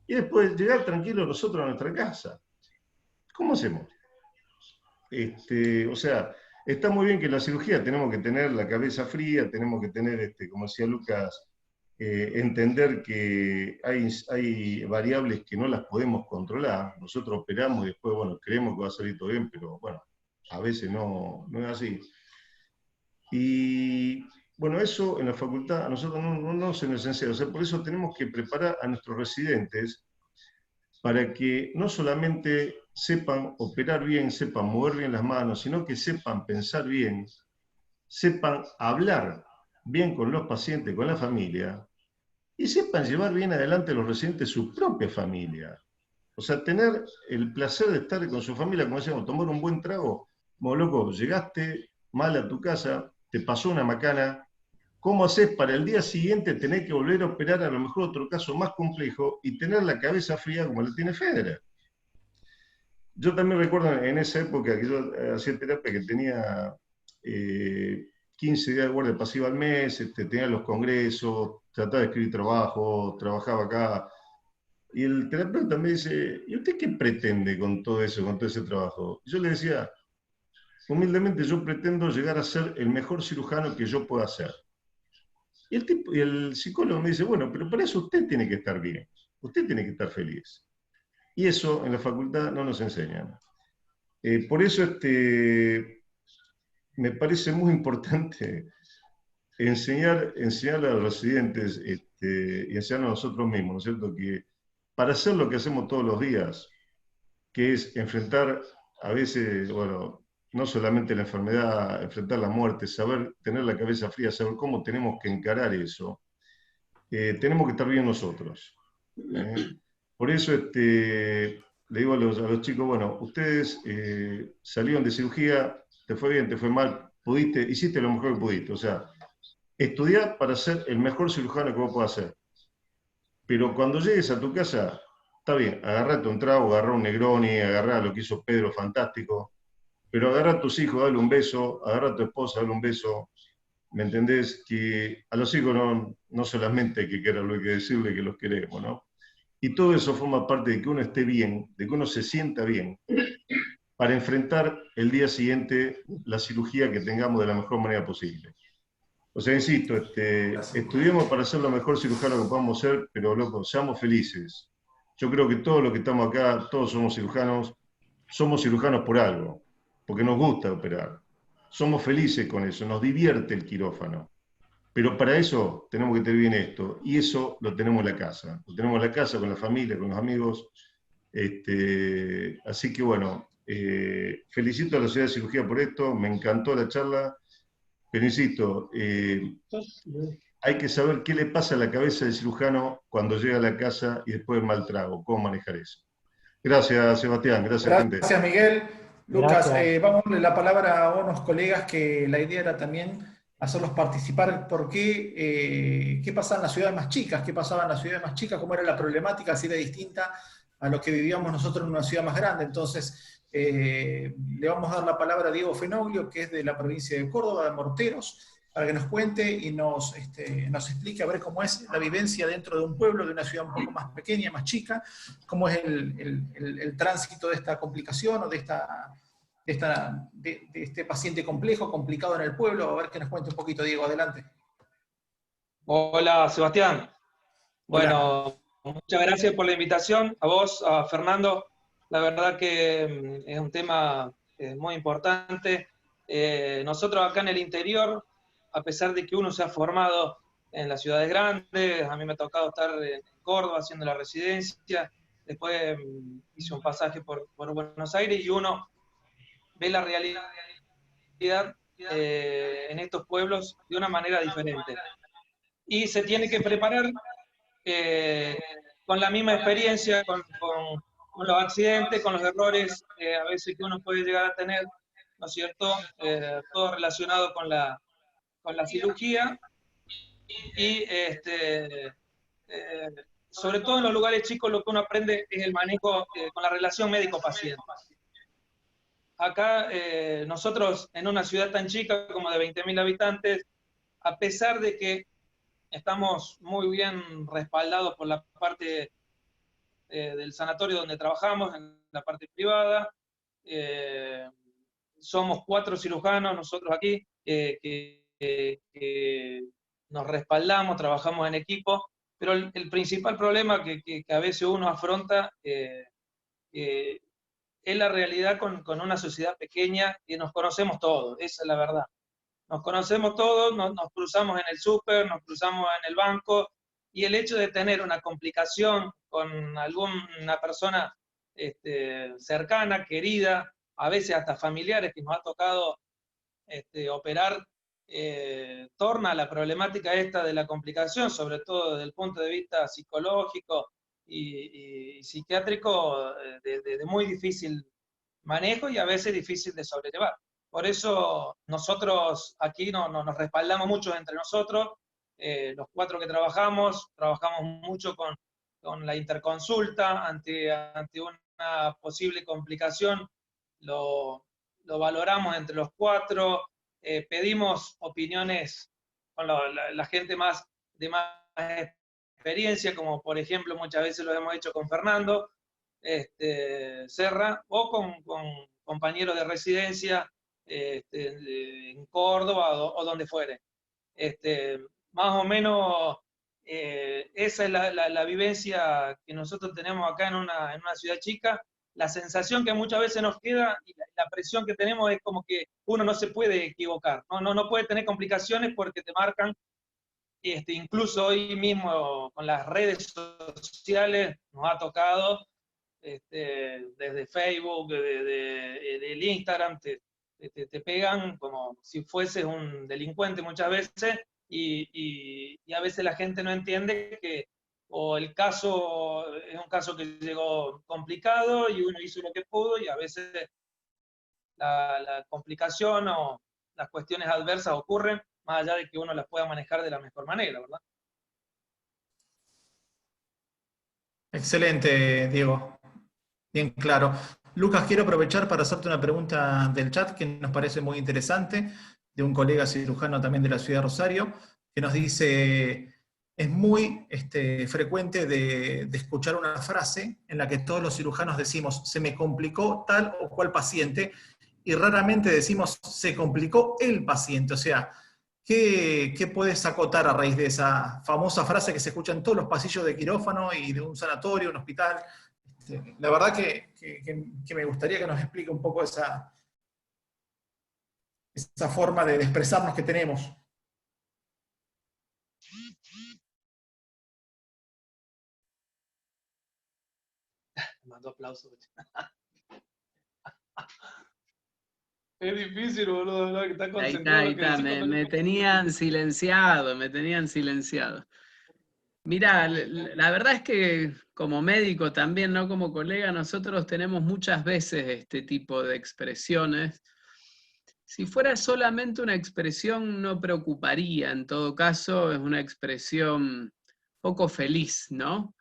y después llegar tranquilos nosotros a nuestra casa. ¿Cómo hacemos? O sea, está muy bien que en la cirugía tenemos que tener la cabeza fría, tenemos que tener, como decía Lucas, entender que hay variables que no las podemos controlar. Nosotros operamos y después, bueno, creemos que va a salir todo bien, pero bueno, a veces no es así. Y bueno, eso en la facultad a nosotros no se nos enseña. O sea, por eso tenemos que preparar a nuestros residentes para que no solamente sepan operar bien, sepan mover bien las manos, sino que sepan pensar bien, sepan hablar bien con los pacientes, con la familia, y sepan llevar bien adelante a los residentes su propia familia. O sea, tener el placer de estar con su familia, como decíamos, tomar un buen trago. Como loco, llegaste mal a tu casa, te pasó una macana, ¿cómo haces para el día siguiente tener que volver a operar a lo mejor otro caso más complejo y tener la cabeza fría como la tiene Federer? Yo también recuerdo en esa época que yo hacía terapia que tenía 15 días de guardia pasiva al mes, tenía los congresos, trataba de escribir trabajo, trabajaba acá. Y el terapeuta me dice, ¿y usted qué pretende con todo eso, con todo ese trabajo? Yo le decía, humildemente yo pretendo llegar a ser el mejor cirujano que yo pueda ser. Y el psicólogo me dice, bueno, pero para eso usted tiene que estar bien, usted tiene que estar feliz. Y eso en la facultad no nos enseñan. Por eso me parece muy importante enseñar a los residentes y enseñarnos a nosotros mismos, ¿no es cierto? Que para hacer lo que hacemos todos los días, que es enfrentar a veces, bueno, no solamente la enfermedad, enfrentar la muerte, saber tener la cabeza fría, saber cómo tenemos que encarar eso, tenemos que estar bien nosotros. Por eso le digo a los chicos, bueno, ustedes salieron de cirugía, te fue bien, te fue mal, pudiste, hiciste lo mejor que pudiste. O sea, estudiar para ser el mejor cirujano que vos puedas ser. Pero cuando llegues a tu casa, está bien, agarrate un trago, agarrá un Negroni, agarrá lo que hizo Pedro, fantástico, pero agarrá a tus hijos, dale un beso, agarrá a tu esposa, dale un beso. ¿Me entendés? Que a los hijos no solamente hay que quererlo, hay que decirle que los queremos, ¿no? Y todo eso forma parte de que uno esté bien, de que uno se sienta bien, para enfrentar el día siguiente la cirugía que tengamos de la mejor manera posible. O sea, insisto, estudiemos para ser lo mejor cirujano que podamos ser, pero loco, seamos felices. Yo creo que todos los que estamos acá, todos somos cirujanos por algo, porque nos gusta operar. Somos felices con eso, nos divierte el quirófano. Pero para eso tenemos que tener bien esto, y eso lo tenemos en la casa. Lo tenemos en la casa, con la familia, con los amigos. Así que bueno, felicito a la Sociedad de Cirugía por esto, me encantó la charla, pero insisto, hay que saber qué le pasa a la cabeza del cirujano cuando llega a la casa y después del mal trago, cómo manejar eso. Gracias, Sebastián, gracias, gente. Gracias, Miguel. Lucas, Gracias. vamos a darle la palabra a unos colegas que la idea era también hacerlos participar por qué pasaba en las ciudades más chicas, qué pasaba en las ciudades más chicas, cómo era la problemática, si era distinta a lo que vivíamos nosotros en una ciudad más grande. Entonces, le vamos a dar la palabra a Diego Fenoglio, que es de la provincia de Córdoba, de Morteros, para que nos cuente y nos explique a ver cómo es la vivencia dentro de un pueblo, de una ciudad un poco más pequeña, más chica, cómo es el tránsito de esta complicación o de este paciente complejo, complicado en el pueblo. A ver que nos cuente un poquito, Diego, adelante. Hola, Sebastián. Hola. Bueno, muchas gracias por la invitación, a vos, a Fernando. La verdad que es un tema muy importante. Nosotros acá en el interior, a pesar de que uno se ha formado en las ciudades grandes, a mí me ha tocado estar en Córdoba haciendo la residencia, después hice un pasaje por Buenos Aires y uno ve la realidad en estos pueblos de una manera diferente. Y se tiene que preparar con la misma experiencia, con los accidentes, con los errores a veces que uno puede llegar a tener, ¿no es cierto? Todo relacionado con la cirugía y sobre todo en los lugares chicos lo que uno aprende es el manejo con la relación médico-paciente. Acá nosotros en una ciudad tan chica como de 20.000 habitantes, a pesar de que estamos muy bien respaldados por la parte del sanatorio donde trabajamos, en la parte privada. Somos 4 cirujanos nosotros aquí que nos respaldamos, trabajamos en equipo, pero el principal problema que a veces uno afronta es la realidad con una sociedad pequeña y nos conocemos todos, esa es la verdad. Nos conocemos todos, nos cruzamos en el súper, nos cruzamos en el banco, y el hecho de tener una complicación con alguna persona cercana, querida, a veces hasta familiares que nos ha tocado operar, torna a la problemática esta de la complicación, sobre todo desde el punto de vista psicológico y psiquiátrico, de muy difícil manejo y a veces difícil de sobrellevar. Por eso nosotros aquí nos respaldamos mucho entre nosotros, los 4 que trabajamos mucho con la interconsulta ante una posible complicación, lo valoramos entre los 4, pedimos opiniones con la gente de más experiencia, como por ejemplo muchas veces lo hemos hecho con Fernando Serra, o con compañeros de residencia en Córdoba o donde fuere. más o menos esa es la vivencia que nosotros tenemos acá en una ciudad chica. La sensación que muchas veces nos queda y la presión que tenemos es como que uno no se puede equivocar, no puede tener complicaciones porque te marcan. Incluso hoy mismo con las redes sociales nos ha tocado, desde Facebook, del Instagram, te pegan como si fueses un delincuente muchas veces, y a veces la gente no entiende que o el caso es un caso que llegó complicado y uno hizo lo que pudo, y a veces la complicación o las cuestiones adversas ocurren más allá de que uno las pueda manejar de la mejor manera, ¿verdad? Excelente, Diego. Bien claro. Lucas, quiero aprovechar para hacerte una pregunta del chat que nos parece muy interesante, de un colega cirujano también de la ciudad de Rosario, que nos dice, es muy frecuente de escuchar una frase en la que todos los cirujanos decimos, se me complicó tal o cual paciente, y raramente decimos, se complicó el paciente. O sea, ¿qué puedes acotar a raíz de esa famosa frase que se escucha en todos los pasillos de quirófano y de un sanatorio, un hospital? La verdad que me gustaría que nos explique un poco esa forma de expresarnos que tenemos. Mando aplausos. Es difícil, boludo, ¿verdad? Que está concentrado. Ahí está, me tenían silenciado, me tenían silenciado. Mirá, la verdad es que como médico también, no como colega, nosotros tenemos muchas veces este tipo de expresiones. Si fuera solamente una expresión no preocuparía, en todo caso es una expresión poco feliz, ¿no?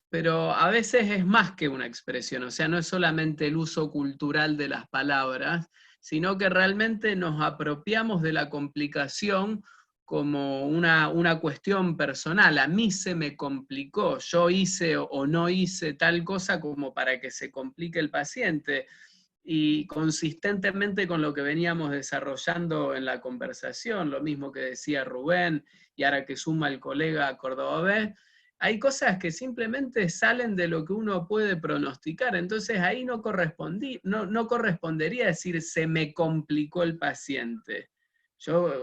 Pero a veces es más que una expresión, o sea, no es solamente el uso cultural de las palabras, sino que realmente nos apropiamos de la complicación como una cuestión personal. A mí se me complicó, yo hice o no hice tal cosa como para que se complique el paciente. Y consistentemente con lo que veníamos desarrollando en la conversación, lo mismo que decía Rubén, y ahora que suma el colega cordobés, hay cosas que simplemente salen de lo que uno puede pronosticar, entonces ahí no correspondería decir se me complicó el paciente.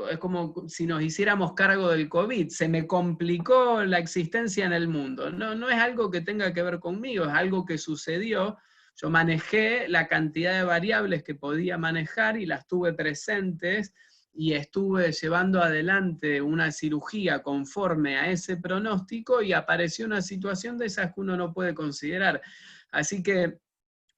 Es como si nos hiciéramos cargo del COVID, se me complicó la existencia en el mundo. No es algo que tenga que ver conmigo, es algo que sucedió. Yo manejé la cantidad de variables que podía manejar y las tuve presentes, y estuve llevando adelante una cirugía conforme a ese pronóstico y apareció una situación de esas que uno no puede considerar. Así que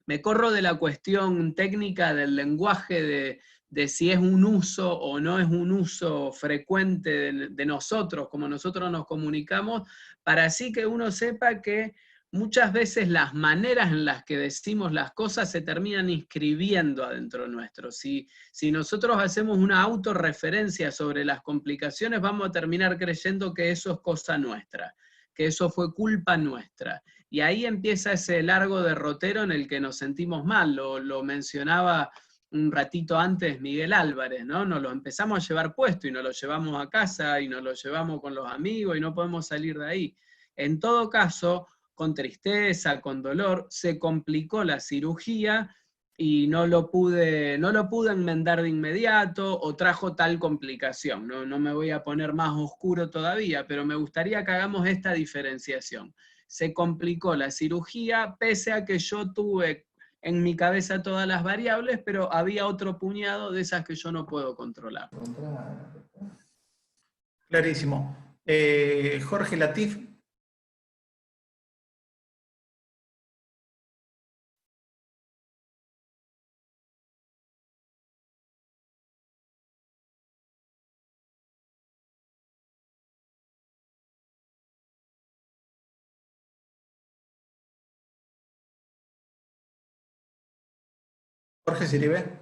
me corro de la cuestión técnica del lenguaje de si es un uso o no es un uso frecuente de nosotros, como nosotros nos comunicamos, para así que uno sepa que muchas veces las maneras en las que decimos las cosas se terminan inscribiendo adentro nuestro. Si nosotros hacemos una autorreferencia sobre las complicaciones, vamos a terminar creyendo que eso es cosa nuestra, que eso fue culpa nuestra. Y ahí empieza ese largo derrotero en el que nos sentimos mal. Lo mencionaba un ratito antes Miguel Álvarez, ¿no? Nos lo empezamos a llevar puesto y nos lo llevamos a casa y nos lo llevamos con los amigos y no podemos salir de ahí. En todo caso, con tristeza, con dolor, se complicó la cirugía y no lo pude enmendar de inmediato o trajo tal complicación. No me voy a poner más oscuro todavía, pero me gustaría que hagamos esta diferenciación. Se complicó la cirugía pese a que yo tuve en mi cabeza todas las variables, pero había otro puñado de esas que yo no puedo controlar. Clarísimo. Jorge Latif. Jorge Siribe.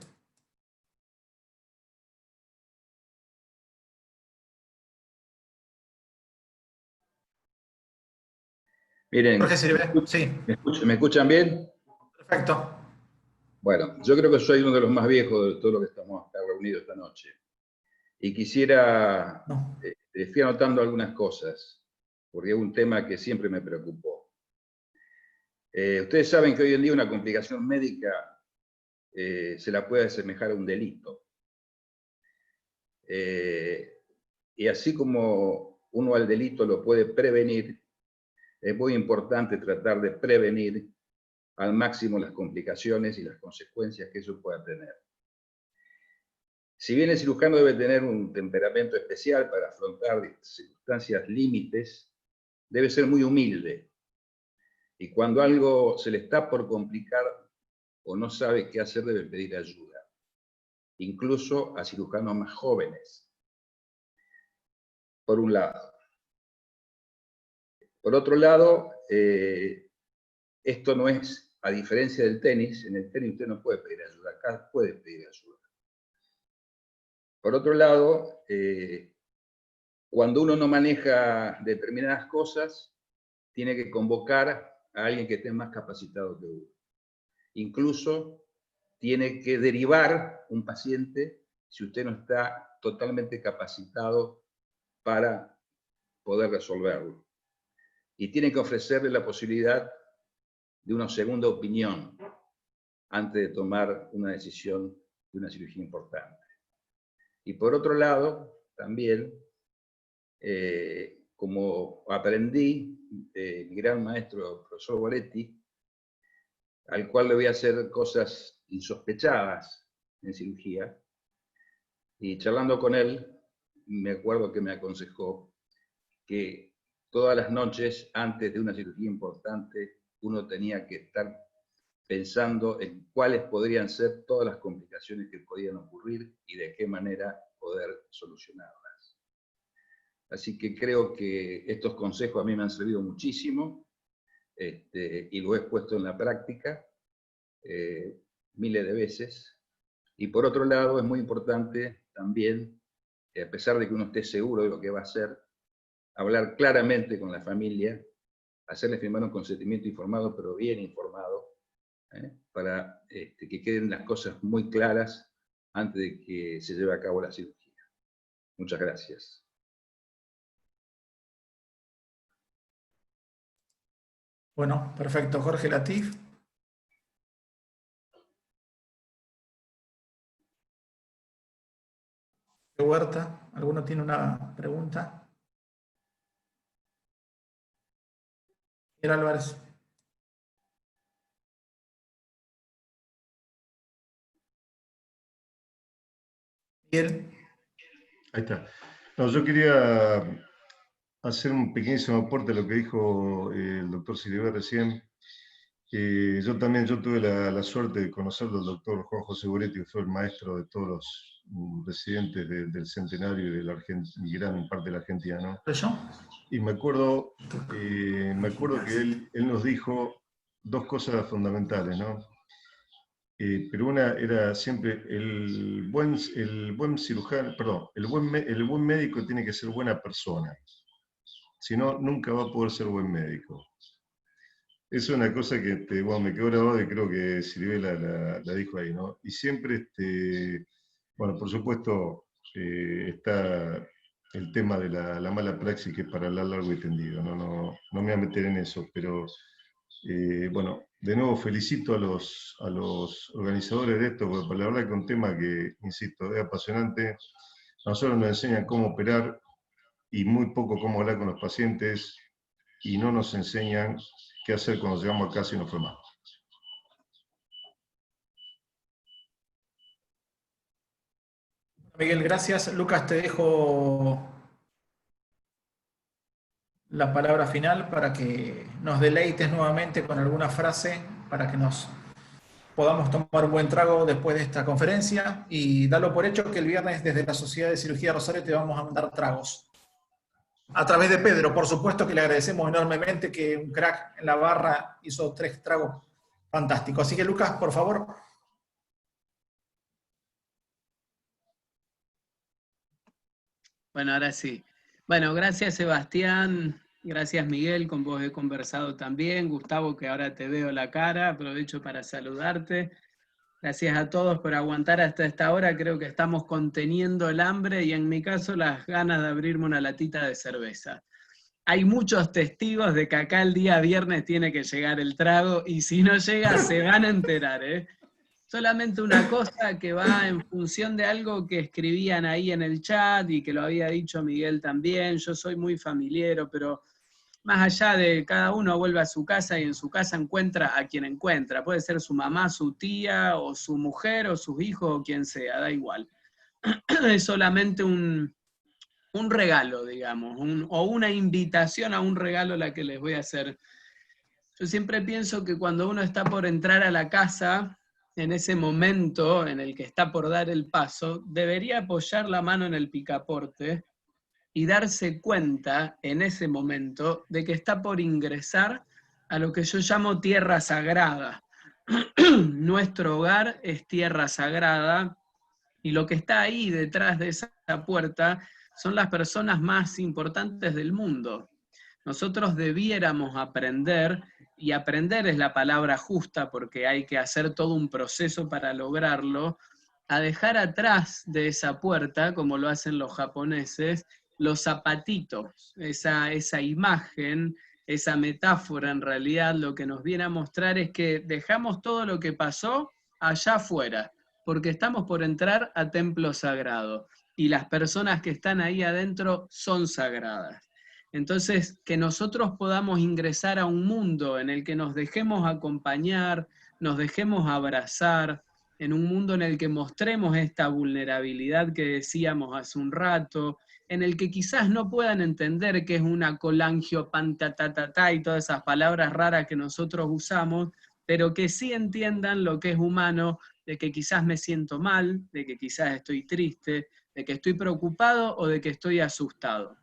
Miren, Jorge Siribe, sí. ¿Me escuchan bien? Perfecto. Bueno, yo creo que soy uno de los más viejos de todos los que estamos acá reunidos esta noche. Y quisiera fui anotando algunas cosas, porque es un tema que siempre me preocupó. Ustedes saben que hoy en día una complicación médica se la puede asemejar a un delito. Y así como uno al delito lo puede prevenir, es muy importante tratar de prevenir al máximo las complicaciones y las consecuencias que eso pueda tener. Si bien el cirujano debe tener un temperamento especial para afrontar circunstancias límites, debe ser muy humilde. Y cuando algo se le está por complicar o no sabe qué hacer, debe pedir ayuda, incluso a cirujanos más jóvenes, por un lado. Por otro lado, esto no es, a diferencia del tenis, en el tenis usted no puede pedir ayuda, acá puede pedir ayuda. Por otro lado, cuando uno no maneja determinadas cosas, tiene que convocar a alguien que esté más capacitado que uno. Incluso tiene que derivar un paciente si usted no está totalmente capacitado para poder resolverlo. Y tiene que ofrecerle la posibilidad de una segunda opinión antes de tomar una decisión de una cirugía importante. Y por otro lado, también, como aprendí de mi gran maestro, el profesor Boretti, al cual le voy a hacer cosas insospechadas en cirugía, y charlando con él, me acuerdo que me aconsejó que todas las noches, antes de una cirugía importante, uno tenía que estar pensando en cuáles podrían ser todas las complicaciones que podían ocurrir y de qué manera poder solucionarlas. Así que creo que estos consejos a mí me han servido muchísimo y lo he puesto en la práctica miles de veces. Y por otro lado, es muy importante también, a pesar de que uno esté seguro de lo que va a hacer, hablar claramente con la familia, hacerle firmar un consentimiento informado, pero bien informado, para que queden las cosas muy claras antes de que se lleve a cabo la cirugía. Muchas gracias. Bueno, perfecto. Jorge Latif. Huerta, ¿alguno tiene una pregunta? Miguel Álvarez. Miguel. Ahí está. No, yo quería hacer un pequeñísimo aporte a lo que dijo el doctor Siliver recién. Yo tuve la suerte de conocer al doctor Juan José Boretti, que fue el maestro de todos los residentes del Centenario y de y gran parte de la Argentina, ¿no? ¿Yo? Y me acuerdo que él nos dijo dos cosas fundamentales, ¿no? Pero una era siempre el buen cirujano, perdón, el buen médico tiene que ser buena persona. Si no, nunca va a poder ser buen médico. Es una cosa que me quedó grabado y creo que Silvia la dijo ahí, ¿no? Y siempre, bueno, por supuesto, está el tema de la mala praxis, que es para hablar largo y tendido, no me voy a meter en eso, pero bueno, de nuevo felicito a los organizadores de esto, porque la verdad que es un tema que, insisto, es apasionante. A nosotros nos enseñan cómo operar y muy poco cómo hablar con los pacientes, y no nos enseñan qué hacer cuando llegamos a casa y no fue mal. Miguel, gracias. Lucas, te dejo la palabra final para que nos deleites nuevamente con alguna frase para que nos podamos tomar un buen trago después de esta conferencia, y dalo por hecho que el viernes desde la Sociedad de Cirugía Rosario te vamos a mandar tragos. A través de Pedro, por supuesto, que le agradecemos enormemente, que un crack en la barra hizo 3 tragos fantásticos. Así que Lucas, por favor. Bueno, ahora sí. Bueno, gracias Sebastián, gracias Miguel, con vos he conversado también. Gustavo, que ahora te veo la cara, aprovecho para saludarte. Gracias a todos por aguantar hasta esta hora. Creo que estamos conteniendo el hambre y en mi caso las ganas de abrirme una latita de cerveza. Hay muchos testigos de que acá el día viernes tiene que llegar el trago y si no llega se van a enterar, ¿eh? Solamente una cosa que va en función de algo que escribían ahí en el chat y que lo había dicho Miguel también. Yo soy muy familiero, pero más allá de cada uno vuelve a su casa y en su casa encuentra a quien encuentra. Puede ser su mamá, su tía, o su mujer, o sus hijos, o quien sea, da igual. Es solamente un regalo, digamos, o una invitación a un regalo la que les voy a hacer. Yo siempre pienso que cuando uno está por entrar a la casa, en ese momento en el que está por dar el paso, debería apoyar la mano en el picaporte y darse cuenta en ese momento de que está por ingresar a lo que yo llamo tierra sagrada. Nuestro hogar es tierra sagrada y lo que está ahí detrás de esa puerta son las personas más importantes del mundo. Nosotros debiéramos aprender, y aprender es la palabra justa porque hay que hacer todo un proceso para lograrlo, a dejar atrás de esa puerta, como lo hacen los japoneses, los zapatitos, esa imagen, esa metáfora en realidad lo que nos viene a mostrar es que dejamos todo lo que pasó allá afuera, porque estamos por entrar a templo sagrado y las personas que están ahí adentro son sagradas. Entonces, que nosotros podamos ingresar a un mundo en el que nos dejemos acompañar, nos dejemos abrazar, en un mundo en el que mostremos esta vulnerabilidad que decíamos hace un rato, en el que quizás no puedan entender qué es una colangiopantatatata y todas esas palabras raras que nosotros usamos, pero que sí entiendan lo que es humano, de que quizás me siento mal, de que quizás estoy triste, de que estoy preocupado o de que estoy asustado.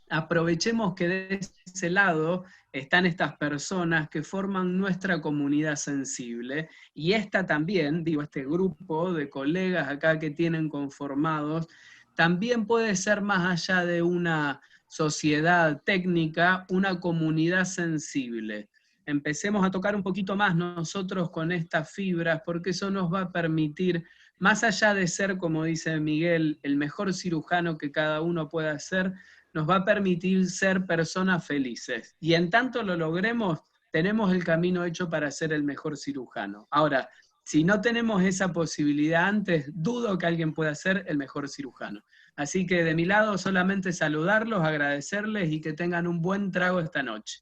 Aprovechemos que de ese lado están estas personas que forman nuestra comunidad sensible y esta también, digo, este grupo de colegas acá que tienen conformados, también puede ser más allá de una sociedad técnica, una comunidad sensible. Empecemos a tocar un poquito más nosotros con estas fibras porque eso nos va a permitir, más allá de ser, como dice Miguel, el mejor cirujano que cada uno pueda ser, nos va a permitir ser personas felices. Y en tanto lo logremos, tenemos el camino hecho para ser el mejor cirujano. Ahora, si no tenemos esa posibilidad antes, dudo que alguien pueda ser el mejor cirujano. Así que de mi lado solamente saludarlos, agradecerles y que tengan un buen trago esta noche.